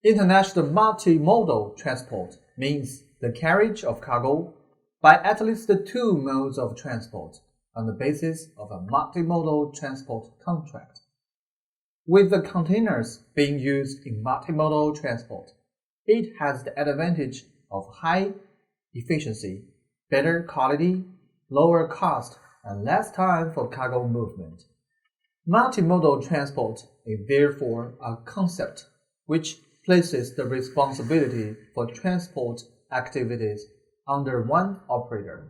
International multimodal transport means the carriage of cargo by at least two modes of transport on the basis of a multimodal transport contract. With the containers being used in multimodal transport, it has the advantage of high efficiency, better quality, lower cost, and less time for cargo movement. Multimodal transport is therefore a concept which places the responsibility for transport activities under one operator,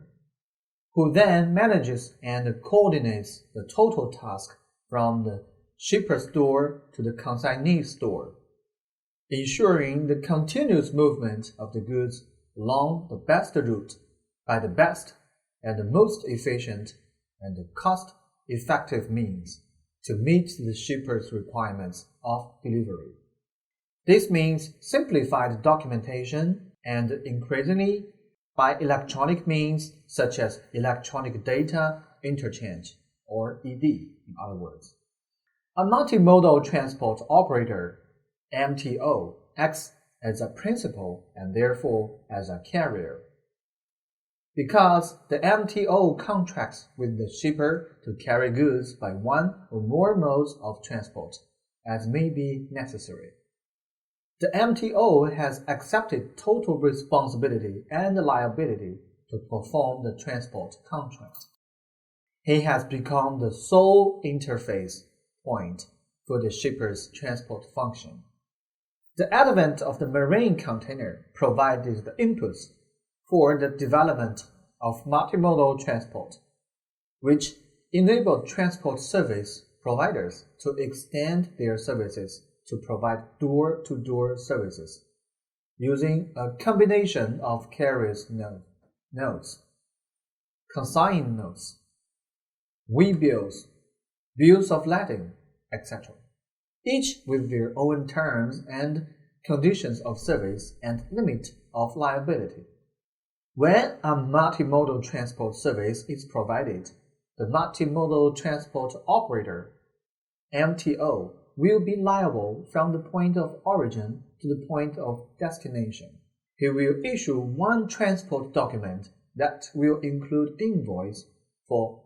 who then manages and coordinates the total task from the shipper's door to the consignee's door, ensuring the continuous movement of the goods along the best route by the best and the most efficient and cost-effective means to meet the shipper's requirements of delivery. This means simplified documentation and increasingly by electronic means such as electronic data interchange, or ED in other words. A multimodal transport operator, MTO, acts as a principal and therefore as a carrier. Because the MTO contracts with the shipper to carry goods by one or more modes of transport, as may be necessary. The MTO has accepted total responsibility and liability to perform the transport contract. He has become the sole interface point for the shipper's transport function. The advent of the marine container provided the impetus for the development of multimodal transport, which enabled transport service providers to extend their services to provide door-to-door services using a combination of carriers nodes, consign nodes, we-bills, bills of lading, etc., each with their own terms and conditions of service and limit of liability. When a multimodal transport service is provided, the multimodal transport operator, MTO, will be liable from the point of origin to the point of destination. He will issue one transport document that will include invoice for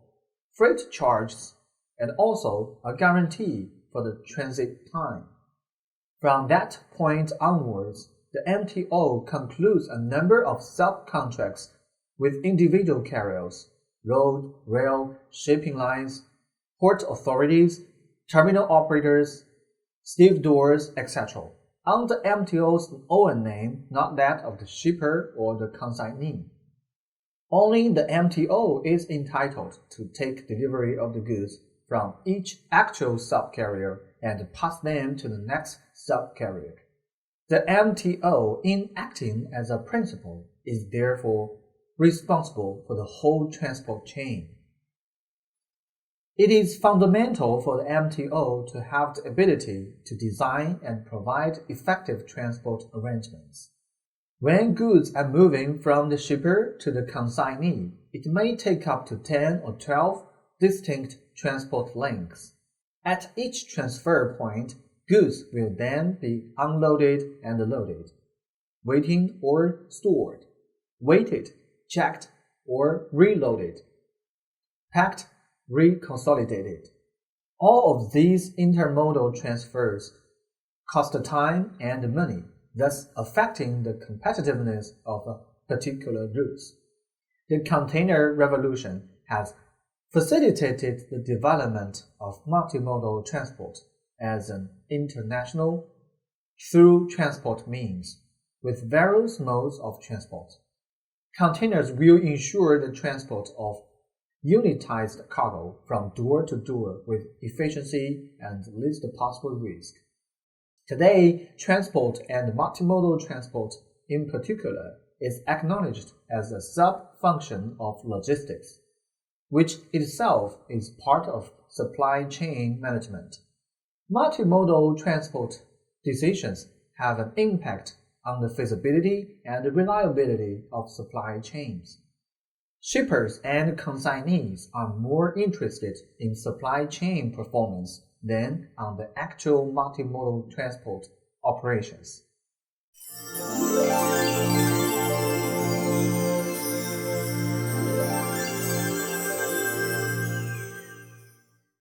freight charges and also a guarantee for the transit time. From that point onwards, the MTO concludes a number of subcontracts with individual carriers, road, rail, shipping lines, port authorities, terminal operators, stevedores, etc., under MTO's own name, not that of the shipper or the consignee. Only the MTO is entitled to take delivery of the goods from each actual subcarrier and pass them to the next subcarrier. The MTO, in acting as a principal, is therefore responsible for the whole transport chain. It is fundamental for the MTO to have the ability to design and provide effective transport arrangements. When goods are moving from the shipper to the consignee, it may take up to 10 or 12 distinct transport links. At each transfer point, goods will then be unloaded and loaded, waiting or stored, weighted, checked, or reloaded, packed, reconsolidated. All of these intermodal transfers cost time and money, thus affecting the competitiveness of a particular route. The container revolution has facilitated the development of multimodal transport as an international through transport means, with various modes of transport. Containers will ensure the transport of unitized cargo from door to door with efficiency and least possible risk. Today, transport and multimodal transport in particular is acknowledged as a sub-function of logistics, which itself is part of supply chain management. Multimodal transport decisions have an impact on the feasibility and reliability of supply chains. Shippers and consignees are more interested in supply chain performance than on the actual multimodal transport operations.